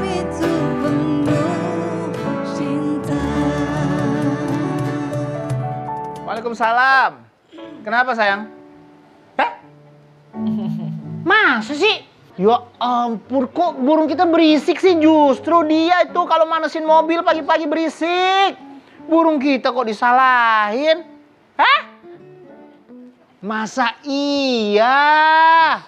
itu penuh cinta. Waalaikumsalam. Kenapa sayang? Hah? Masa sih? Ya ampun, kok burung kita berisik sih? Justru dia itu kalau manasin mobil pagi-pagi berisik. Burung kita kok disalahin? Hah? Masa iya?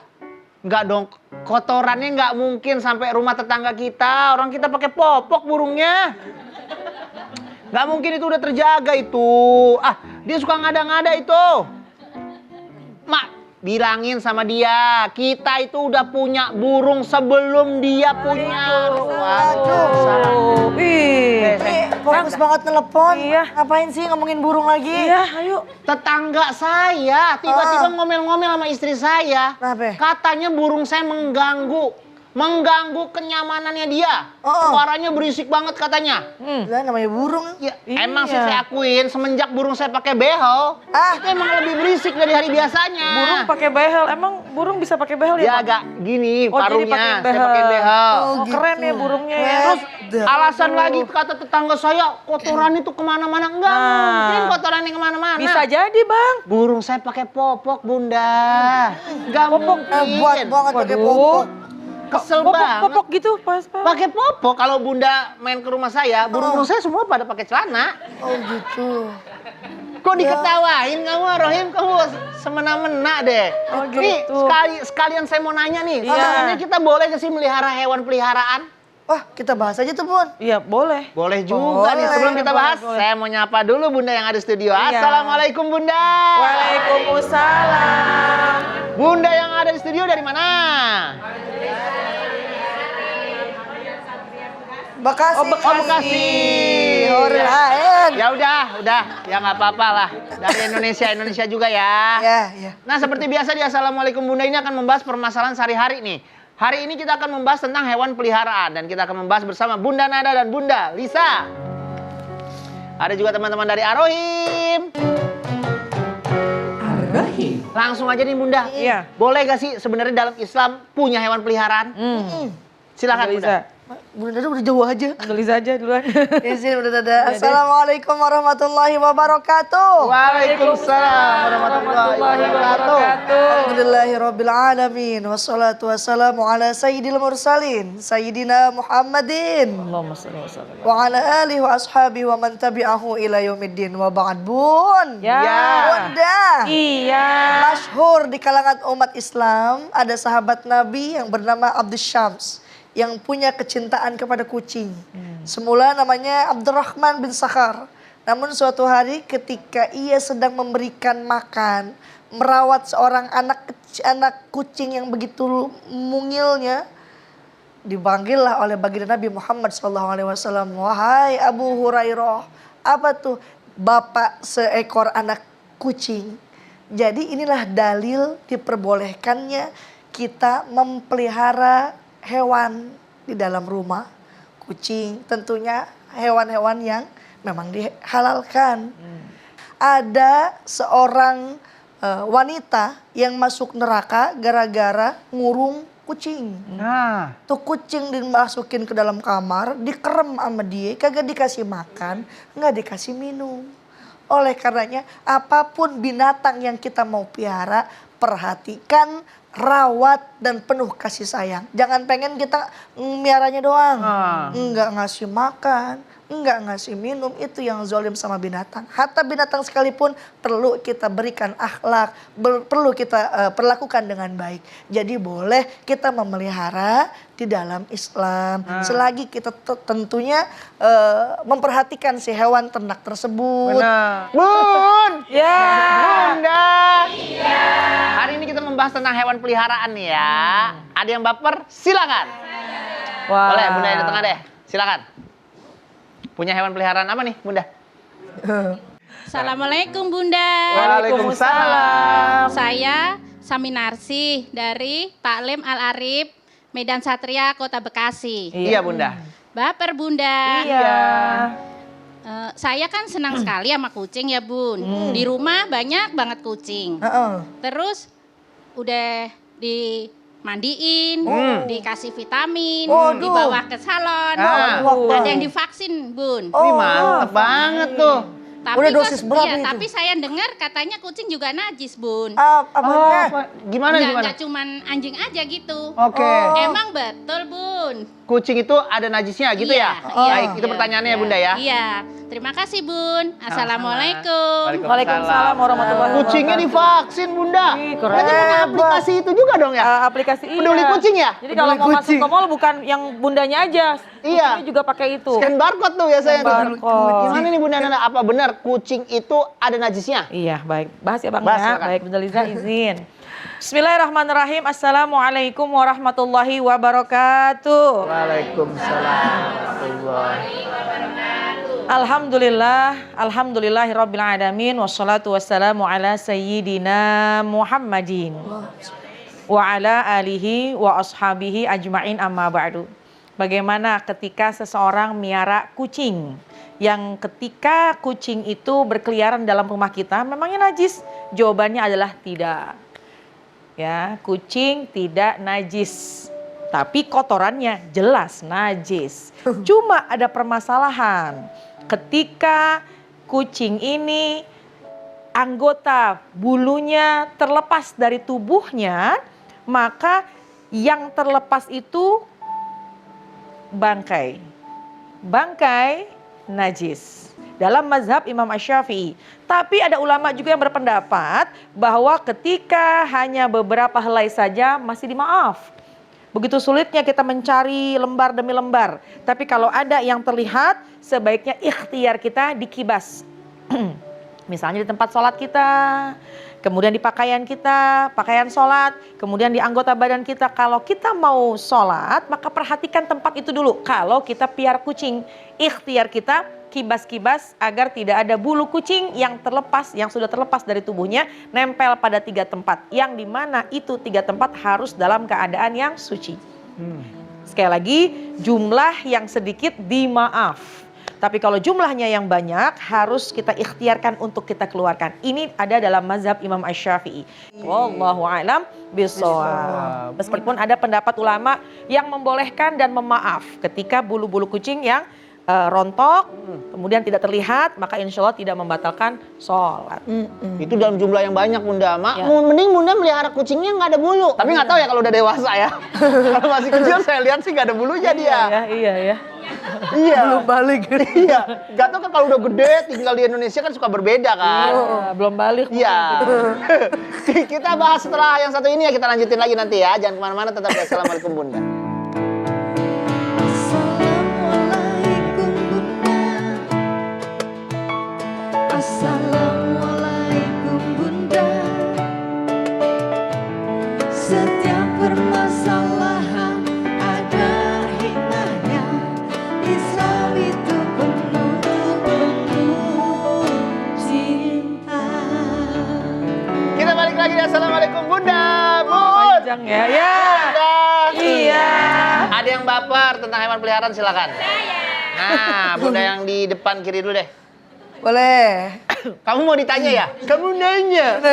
Enggak dong, kotorannya nggak mungkin sampai rumah tetangga kita. Orang kita pakai popok burungnya. Nggak mungkin itu udah terjaga itu. Ah, dia suka ngada-ngada itu. Mak, bilangin sama dia, kita itu udah punya burung sebelum dia punya. Aduh. Fokus banget telepon. Iya. Ngapain sih ngomongin burung lagi? Iya, ayo. Tetangga saya tiba-tiba ngomel-ngomel sama istri saya. Kenapa? Katanya burung saya mengganggu kenyamanannya dia. Oh. Suaranya berisik banget katanya. Lah namanya burung. Ya, Iya. emang sih saya akuin semenjak burung saya pakai behel, itu emang lebih berisik dari hari biasanya. Burung pakai behel. Emang burung bisa pakai behel Dia ya, Bang? agak gini Oh, jadi paruhnya, pakai saya behel. pakai behel. Oh, Oh, keren gitu. ya burungnya ya. Terus Dah. alasan lagi kata tetangga saya, kotoran itu kemana-mana. Enggak Nah. mungkin kotorannya kemana-mana. Bisa jadi, Bang. Burung saya pakai popok, Bunda. Enggak mungkin. Buat banget pakai Waduh. popok. Kesel Popok, banget. popok gitu pas. Pakai popok. Kalau Bunda main ke rumah saya, burung-burung saya semua pada pakai celana. Oh gitu. Kok diketawain kamu, Rohim? Kamu semena-mena deh. Oh, Nih, gitu. sekalian saya mau nanya nih. Iya. Selama ini kita boleh nggak sih melihara hewan peliharaan? Wah, kita bahas aja tuh, Bun. Iya, boleh. Boleh juga nih. Boleh, Sebelum kita bahas, boleh. saya mau nyapa dulu Bunda yang ada di studio. Iya. Assalamualaikum Bunda. Waalaikumsalam. Bunda yang ada di studio dari mana? Bekasi. Oh, Bekasi. Oh, Bekasi. Orain. Ya udah, ya nggak apa-apa lah. Dari Indonesia juga ya. Ya. Nah, seperti biasa di Assalamualaikum Bunda ini akan membahas permasalahan sehari-hari nih. Hari ini kita akan membahas tentang hewan peliharaan dan kita akan membahas bersama Bunda Nada dan Bunda Lisa. Ada juga teman-teman dari Arohim. Ar-Rahim. Langsung aja nih Bunda. Iya. Boleh gak sih sebenarnya dalam Islam punya hewan peliharaan? Silakan Bunda. Liza. Bunda Dada udah jauh aja. Liza aja duluan. Izin Bunda Dada. Assalamualaikum warahmatullahi wabarakatuh. Waalaikumsalam warahmatullahi wabarakatuh. Alhamdulillahirabbil alamin wassalatu wassalamu ala sayyidil mursalin sayyidina Muhammadin Allahumma shalli wa sallim. wa ala alihi wa ashabihi wa man tabi'ahu ila yaumiddin wa ba'd. Bun. Ya. Bunda. Iya. Masyhur di kalangan umat Islam ada sahabat Nabi yang bernama Abdus Syams yang punya kecintaan kepada kucing. Semula namanya Abdurrahman bin Sakhar. Namun suatu hari ketika ia sedang memberikan makan, merawat seorang anak kucing yang begitu mungilnya, dipanggillah oleh baginda Nabi Muhammad SAW. Wahai Abu Hurairah, apa tuh? Bapak seekor anak kucing. Jadi inilah dalil diperbolehkannya kita memelihara hewan di dalam rumah. Kucing tentunya hewan-hewan yang memang dihalalkan. Ada seorang wanita yang masuk neraka gara-gara ngurung kucing. Nah, Tuh kucing dimasukin ke dalam kamar, dikerem sama dia, kagak dikasih makan, nggak dikasih minum. Oleh karenanya apapun binatang yang kita mau piara, perhatikan, rawat dan penuh kasih sayang. Jangan pengen kita miaranya doang. Enggak ngasih makan, enggak ngasih minum, itu yang zalim sama binatang. Hatta binatang sekalipun perlu kita berikan akhlak, perlu kita perlakukan dengan baik. Jadi boleh kita memelihara di dalam Islam. Selagi kita tentunya memperhatikan si hewan ternak tersebut. Benar. Bun. Ya. Bunda. Hari ini kita membahas tentang hewan peliharaan nih ya. Ada yang baper? Silakan. Wah. Boleh, Bunda yang di tengah deh. Silakan. Punya hewan peliharaan apa nih, Bunda? Assalamualaikum Bunda. Waalaikumsalam. Saya Saminarsi dari Taklim Al-Arif, Medan Satria, Kota Bekasi. Iya, Bunda. Baper Bunda. Iya. Saya kan senang sekali sama kucing ya Bun. Di rumah banyak banget kucing. Heeh. Terus udah mandiin, dikasih vitamin, Waduh. dibawa ke salon, ada yang divaksin, Bun. Wih, mantep banget tuh. Tapi Udah dosis berapa itu? Tapi saya dengar katanya kucing juga najis, Bun. Apanya? Gimana? Nggak cuman anjing aja gitu. Oke. Emang betul, Bun. Kucing itu ada najisnya gitu Iya, ya? iya, Baik, itu iya, pertanyaannya ya iya. Bunda ya? Iya. Terima kasih, Bun. Assalamualaikum. Waalaikumsalam warahmatullahi wabarakatuh. Kucingnya divaksin Bunda. Ih, keren. Berarti punya aplikasi itu juga dong ya? Aplikasi iya. Peduli kucing ya? Jadi kalau mau masuk ke mall bukan yang bundanya aja. Iya. Kucingnya juga pakai itu. Scan barcode tuh biasanya tuh. Barcode. Gimana nih Bunda Nana? Apa benar kucing itu ada najisnya? Iya, baik. Bahas ya Bang Bahas, ya. silakan. Baik, Bunda Liza izin. Bismillahirrahmanirrahim. Assalamualaikum warahmatullahi wabarakatuh. Waalaikumsalam warahmatullahi Alhamdulillahirabbil alamin wassalatu wassalamu ala sayyidina Muhammadin wa ala alihi wa ashabihi ajmain amma ba'du. Bagaimana ketika seseorang miara kucing yang ketika kucing itu berkeliaran dalam rumah kita memangnya najis? Jawabannya adalah tidak. Ya, kucing tidak najis. Tapi kotorannya jelas najis. Cuma ada permasalahan. Ketika kucing ini anggota bulunya terlepas dari tubuhnya, maka yang terlepas itu bangkai. Bangkai najis. Dalam mazhab Imam Asy-Syafi'i. Tapi ada ulama juga yang berpendapat bahwa ketika hanya beberapa helai saja masih dimaaf. Begitu sulitnya kita mencari lembar demi lembar. Tapi kalau ada yang terlihat, sebaiknya ikhtiar kita dikibas. Misalnya di tempat sholat kita, kemudian di pakaian kita, pakaian sholat, kemudian di anggota badan kita. Kalau kita mau sholat, maka perhatikan tempat itu dulu. Kalau kita piara kucing, ikhtiar kita kibas-kibas agar tidak ada bulu kucing yang terlepas, yang sudah terlepas dari tubuhnya, nempel pada 3 tempat. Yang dimana itu 3 tempat harus dalam keadaan yang suci. Sekali lagi, jumlah yang sedikit dimaaf. Tapi kalau jumlahnya yang banyak, harus kita ikhtiarkan untuk kita keluarkan. Ini ada dalam mazhab Imam Asy-Syafi'i. Wallahu a'lam bishawab. Meskipun ada pendapat ulama yang membolehkan dan memaaf ketika bulu-bulu kucing yang rontok, kemudian tidak terlihat, maka insya Allah tidak membatalkan sholat. Itu dalam jumlah yang banyak Bunda. Ya. Mending Bunda melihara kucingnya nggak ada bulu. Tapi nggak tahu ya kalau udah dewasa ya. Kalau masih kecil saya lihat sih nggak ada bulunya dia. Iya. Iya. Belum balik. Iya. Nggak tahu kan kalau udah gede tinggal di Indonesia kan suka berbeda kan. Belum balik. Iya. Kita bahas setelah yang satu ini ya, kita lanjutin lagi nanti ya. Jangan kemana-mana, tetap di Assalamualaikum Bunda. Assalamualaikum Bunda. Setiap permasalahan ada hikmahnya. Islam itu penuh cinta. Kita balik lagi di Assalamualaikum Bunda. Bun. Panjang ya. Ya. Bunda. Iya. Ada yang baper tentang hewan peliharaan, silakan. Nah, Bunda yang di depan kiri dulu deh. Boleh. Kamu mau ditanya ya? Kamu nanya.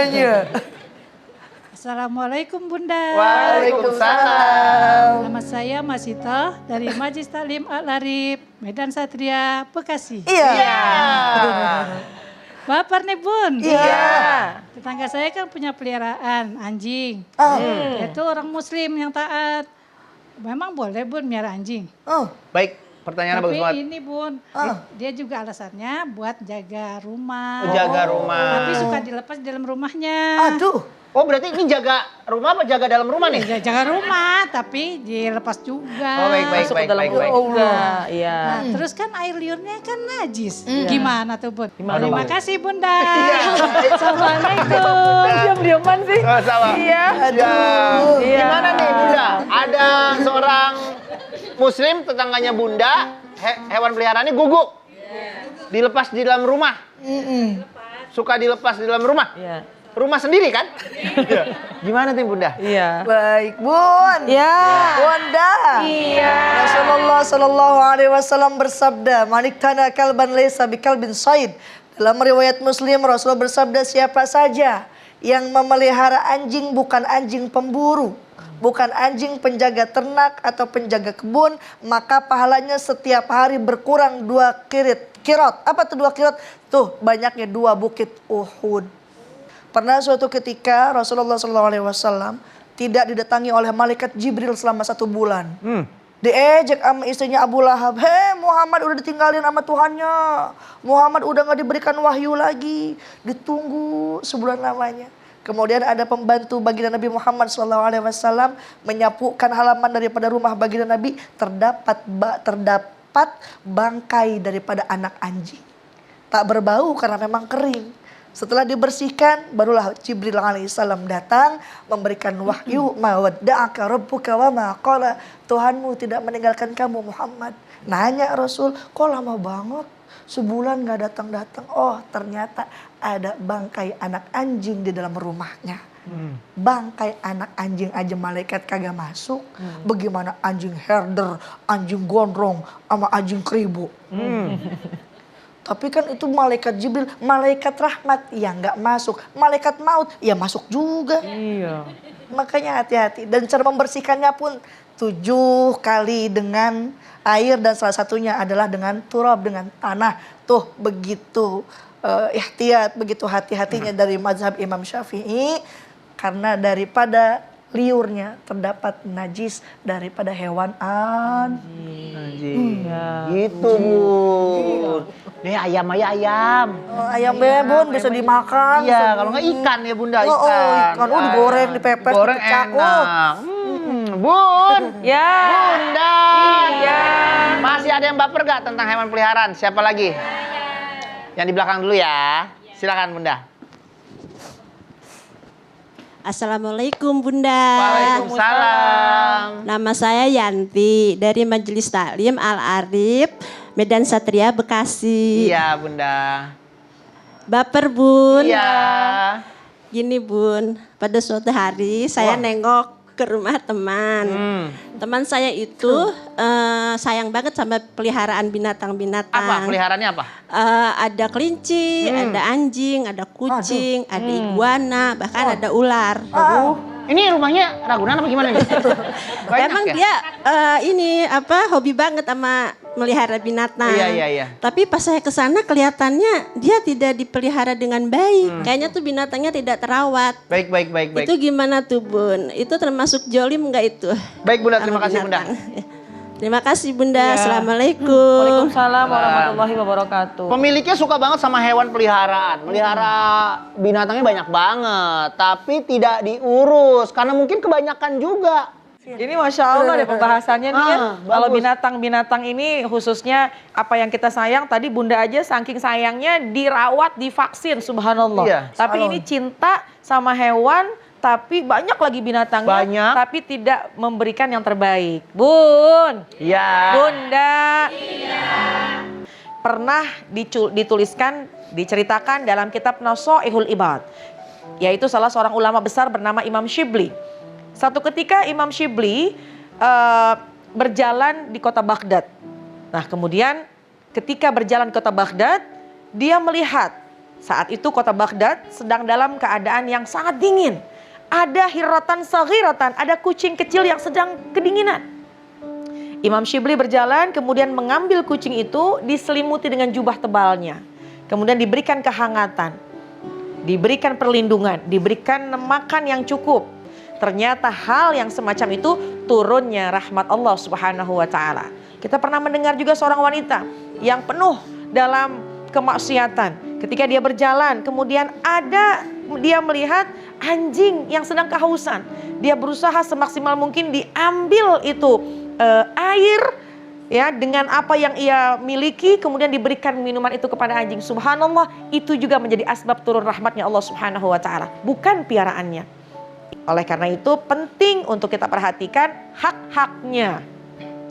Assalamualaikum Bunda. Waalaikumsalam. Nama saya Masito dari Majelis Taklim Al-Arif, Medan Satria, Bekasi. Iya. Baper nih Bun. Iya. Tetangga saya kan punya peliharaan anjing. Itu orang muslim yang taat. Memang boleh Bun miara anjing. Baik, pertanyaannya bagus Tapi banget. ini Bun, dia juga alasannya buat jaga rumah. Jaga rumah. Tapi suka dilepas di dalam rumahnya. Aduh. Oh, berarti ini jaga rumah apa jaga dalam rumah nih? Ya, jaga rumah, tapi dilepas juga. Oh, baik. Masuk ke dalam rumah juga. Iya. Nah, terus kan air liurnya kan najis. Gimana tuh Bun? Gimana, Terima Bun? kasih Bunda. Assalamualaikum. Diam-diaman sih. Sama. Iya. Ya. Iya. Gimana nih Bunda? Ada seorang muslim tetangganya Bunda, hewan peliharaannya guguk. Dilepas di dalam rumah. Suka dilepas di dalam rumah. Iya. Rumah sendiri kan? Gimana tuh Bunda? Iya. Baik, Bun. Iya. Bunda. Iya. Rasulullah Shallallahu Alaihi Wasallam bersabda, "Maniktana kalban laysa bikalbin said." Dalam riwayat Muslim, Rasulullah bersabda, siapa saja yang memelihara anjing bukan anjing pemburu, bukan anjing penjaga ternak atau penjaga kebun, maka pahalanya setiap hari berkurang 2 kirot. Apa tuh 2 kirot? Tuh banyaknya 2 bukit Uhud. Pernah suatu ketika Rasulullah SAW tidak didatangi oleh malaikat Jibril selama 1 bulan. Diejek sama istrinya Abu Lahab. Hei Muhammad udah ditinggalin sama Tuhannya. Muhammad udah gak diberikan wahyu lagi. Ditunggu sebulan lamanya. Kemudian ada pembantu baginda Nabi Muhammad SAW menyapukan halaman daripada rumah baginda Nabi. Terdapat bangkai daripada anak anjing. Tak berbau karena memang kering. Setelah dibersihkan, barulah Jibril alaihissalam datang memberikan wahyu. Ma wadda'aka rabbuka wa ma qala. Tuhanmu tidak meninggalkan kamu Muhammad. Nanya Rasul, kok lama banget? Sebulan gak datang-datang. Oh ternyata ada bangkai anak anjing di dalam rumahnya. Bangkai anak anjing aja malaikat kagak masuk. Bagaimana anjing herder, anjing gondrong, sama anjing keribu. Tapi kan itu malaikat Jibril, malaikat rahmat ya nggak masuk, malaikat maut ya masuk juga. Iya. Makanya hati-hati, dan cara membersihkannya pun 7 kali dengan air dan salah satunya adalah dengan turab, dengan tanah. Tuh begitu ihtiyat, begitu hati-hatinya dari mazhab Imam Syafi'i, karena daripada liurnya terdapat najis daripada hewan Anjing. Gitu Bun. Nih ayam aja ayam. ayam bebon bisa dimakan. Iya, kalau nggak ikan ya Bunda, ikan. Oh, ikan. Oh, digoreng, dipepes, goreng dipecah. enak. Bun. Ya. Bunda. Iya. Masih ada yang baper gak tentang hewan peliharaan? Siapa lagi? Yang di belakang dulu ya. Silakan Bunda. Assalamualaikum Bunda. Waalaikumsalam. Nama saya Yanti dari Majelis Taklim Al-Arif, Medan Satria, Bekasi. Iya Bunda. Baper Bun. Iya. Gini Bun, pada suatu hari saya nengok ke rumah teman. Teman saya itu sayang banget sama peliharaan binatang-binatang. Apa peliharaannya apa? Ada kelinci, ada anjing, ada kucing, ada iguana, bahkan ada ular. Ini rumahnya Ragunan apa gimana nih? Banyak Emang ya? dia ini hobi banget sama melihara binatang. Iya. Tapi pas saya ke sana kelihatannya dia tidak dipelihara dengan baik. Kayaknya tuh binatangnya tidak terawat. Baik. Itu gimana tuh Bun? Itu termasuk jolim nggak itu? Baik Bunda, terima sama kasih Bunda. binatang? Terima kasih Bunda. Ya. Assalamualaikum. Waalaikumsalam warahmatullahi wabarakatuh. Pemiliknya suka banget sama hewan peliharaan. Melihara binatangnya banyak banget, tapi tidak diurus karena mungkin kebanyakan juga. Ini Masya Allah deh pembahasannya nih ya. Kalau bagus. binatang-binatang ini khususnya apa yang kita sayang, tadi Bunda aja saking sayangnya dirawat, divaksin, subhanallah. Iya, Tapi ini cinta sama hewan, tapi banyak lagi binatangnya, Banyak. tapi tidak memberikan yang terbaik. Bun, Iya. Bunda, pernah diceritakan dalam kitab Nasaihul Ibad, yaitu salah seorang ulama besar bernama Imam Shibli. Satu ketika Imam Shibli berjalan di kota Baghdad. Nah kemudian ketika berjalan di kota Baghdad, dia melihat saat itu kota Baghdad sedang dalam keadaan yang sangat dingin. Ada hiratan saghiratan, ada kucing kecil yang sedang kedinginan. Imam Shibli berjalan kemudian mengambil kucing itu, diselimuti dengan jubah tebalnya. Kemudian diberikan kehangatan, diberikan perlindungan, diberikan makan yang cukup. Ternyata hal yang semacam itu turunnya rahmat Allah Subhanahu wa taala. Kita pernah mendengar juga seorang wanita yang penuh dalam kemaksiatan. Ketika dia berjalan, kemudian dia melihat anjing yang sedang kehausan. Dia berusaha semaksimal mungkin diambil itu air ya dengan apa yang ia miliki, kemudian diberikan minuman itu kepada anjing. Subhanallah, itu juga menjadi asbab turun rahmatnya Allah Subhanahu wa taala, bukan piaraannya. Oleh karena itu penting untuk kita perhatikan hak-haknya.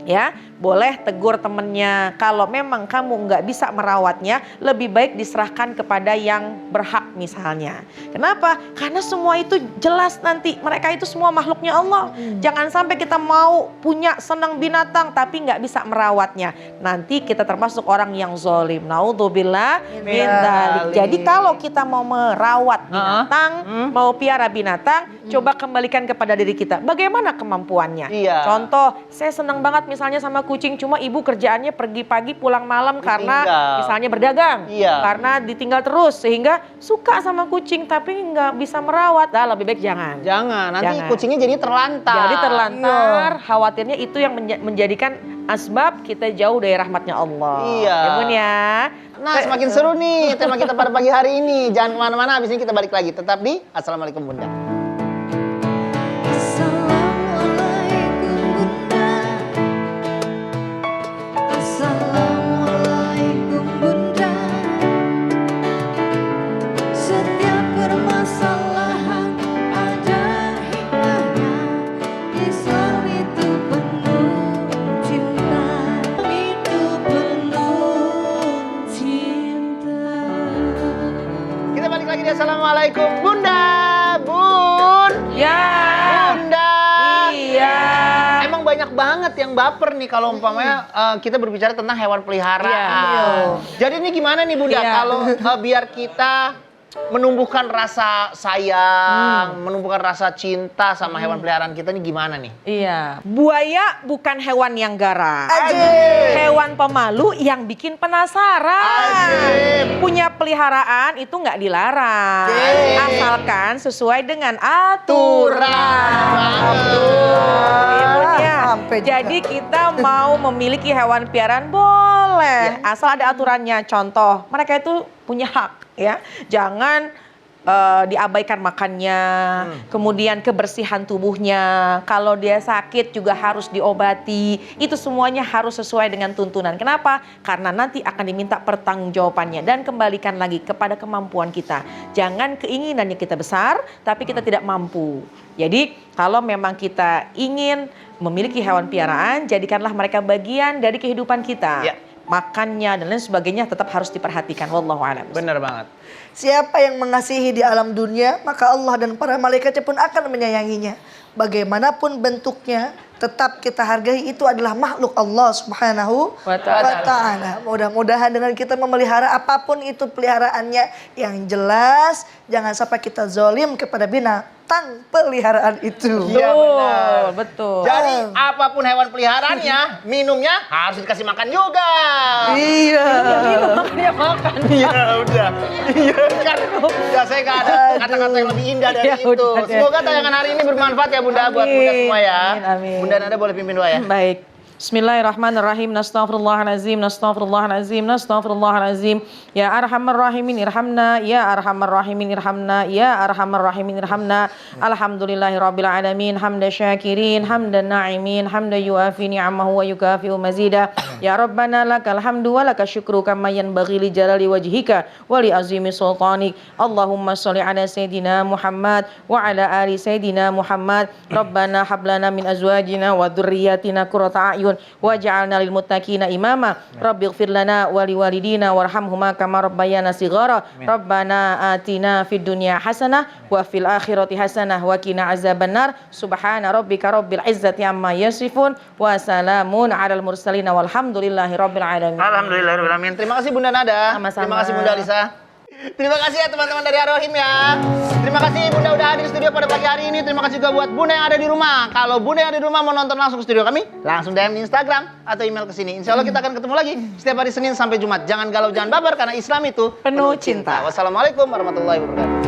Ya, boleh tegur temennya. Kalau memang kamu nggak bisa merawatnya, lebih baik diserahkan kepada yang berhak misalnya. Kenapa? Karena semua itu jelas nanti mereka itu semua makhluknya Allah. Jangan sampai kita mau punya senang binatang tapi nggak bisa merawatnya. Nanti kita termasuk orang yang zolim. Naudzubillah min dzalik. Jadi kalau kita mau merawat binatang, mau piara binatang, coba kembalikan kepada diri kita. Bagaimana kemampuannya? Iya. Contoh, saya senang banget misalnya sama kucing, cuma ibu kerjaannya pergi pagi pulang malam karena misalnya berdagang. Iya. Karena ditinggal terus sehingga suka sama kucing tapi nggak bisa merawat. Nah, lebih baik jangan. Jangan, nanti Jangan. kucingnya jadi terlantar. Jadi terlantar, khawatirnya itu yang menjadikan asbab kita jauh dari rahmatnya Allah. Iya. Ya Bun ya. Nah, semakin seru nih tema kita pada pagi hari ini. Jangan kemana-mana, habis ini kita balik lagi. Tetap di Assalamualaikum Bunda. Assalamualaikum Bunda. Assalamualaikum Bunda. Setiap permasalahan ada hikmahnya. Islam itu penuh cinta. Itu penuh cinta. Kita balik lagi di Assalamualaikum Bunda. Bun. Ya. Bunda. Iya. Emang banyak banget yang baper nih kalau umpamanya kita berbicara tentang hewan peliharaan. Jadi ini gimana nih Bunda Iya. kalau biar kita menumbuhkan rasa sayang, menumbuhkan rasa cinta sama hewan peliharaan kita nih gimana nih? Iya. Buaya bukan hewan yang garang. Ajib. Hewan pemalu yang bikin penasaran. Ajib. Punya peliharaan itu nggak dilarang. Ajib. Asalkan sesuai dengan aturan. Ibunya. Sampai juga. Jadi kita mau memiliki hewan piaraan boleh. Asal ada aturannya. Contoh, mereka itu punya hak ya. Jangan diabaikan makannya, kemudian kebersihan tubuhnya. Kalau dia sakit juga harus diobati. Itu semuanya harus sesuai dengan tuntunan. Kenapa? Karena nanti akan diminta pertanggungjawabannya dan kembalikan lagi kepada kemampuan kita. Jangan keinginannya kita besar, tapi kita tidak mampu. Jadi kalau memang kita ingin memiliki hewan piaraan, jadikanlah mereka bagian dari kehidupan kita. Ya. Makannya dan lain sebagainya tetap harus diperhatikan. Wallahu a'lam. Bener banget. Siapa yang mengasihi di alam dunia, maka Allah dan para malaikatnya pun akan menyayanginya. Bagaimanapun bentuknya, tetap kita hargai itu adalah makhluk Allah Subhanahu Wa wa ta'ala. Mudah-mudahan dengan kita memelihara apapun itu peliharaannya, yang jelas jangan sampai kita zolim kepada binatang peliharaan itu. Iya, benar. Betul. Jadi apapun hewan peliharaannya, minumnya harus dikasih makan juga. Iya. Makanya makan. Iya udah. Iya kan. Ya saya nggak ada kata-kata yang lebih indah dari Ya, itu. udah deh. Semoga tayangan hari ini bermanfaat ya Bunda buat Bunda semua ya. Amin, amin. Bunda Nada boleh pimpin doa ya. Baik. Bismillahirrahmanirrahim. Nastaghfirullahalazim, nastaghfirullahalazim, nastaghfirullahalazim. Ya arhamar rahimin irhamna, ya arhamar rahimin irhamna, ya arhamar rahimin irhamna. Alhamdulillahirabbil alamin, hamdan syakirin, hamdan na'imin, hamdan yuafi ni'amahu wa yukafi'u mazida. Ya Rabbana lakal hamdu wa lakal syukru kama yanbaghi li jalali wajhika wa li azimi sultanik. Allahumma shalli ala sayidina Muhammad wa ala ali sayidina Muhammad. Rabbana hab lana min azwajina wa dzurriyyatina qurrata a'yun waj'alna lil muttaqina imama. Rabbighfir lana wa liwalidina warhamhuma kama rabbayana shighara. Rabbana atina fid dunya hasanah wa fil akhirati hasanah wa qina azabannar. Subhana rabbika rabbil izzati amma yasifun wa salamun alal mursalin walhamdulillahi rabbil alamin. Alhamdulillahirabbil alamin. Terima kasih Bunda Nada. Sama-sama. Terima kasih Bunda Alisa. Terima kasih ya teman-teman dari Ar-Rahim ya. Terima kasih Bunda udah hadir di studio pada pagi hari ini. Terima kasih juga buat Bunda yang ada di rumah. Kalau Bunda yang ada di rumah mau nonton langsung ke studio kami, langsung DM di Instagram atau email ke sini. Insya Allah kita akan ketemu lagi setiap hari Senin sampai Jumat. Jangan galau, jangan baper karena Islam itu Penuh cinta. Wassalamualaikum warahmatullahi wabarakatuh.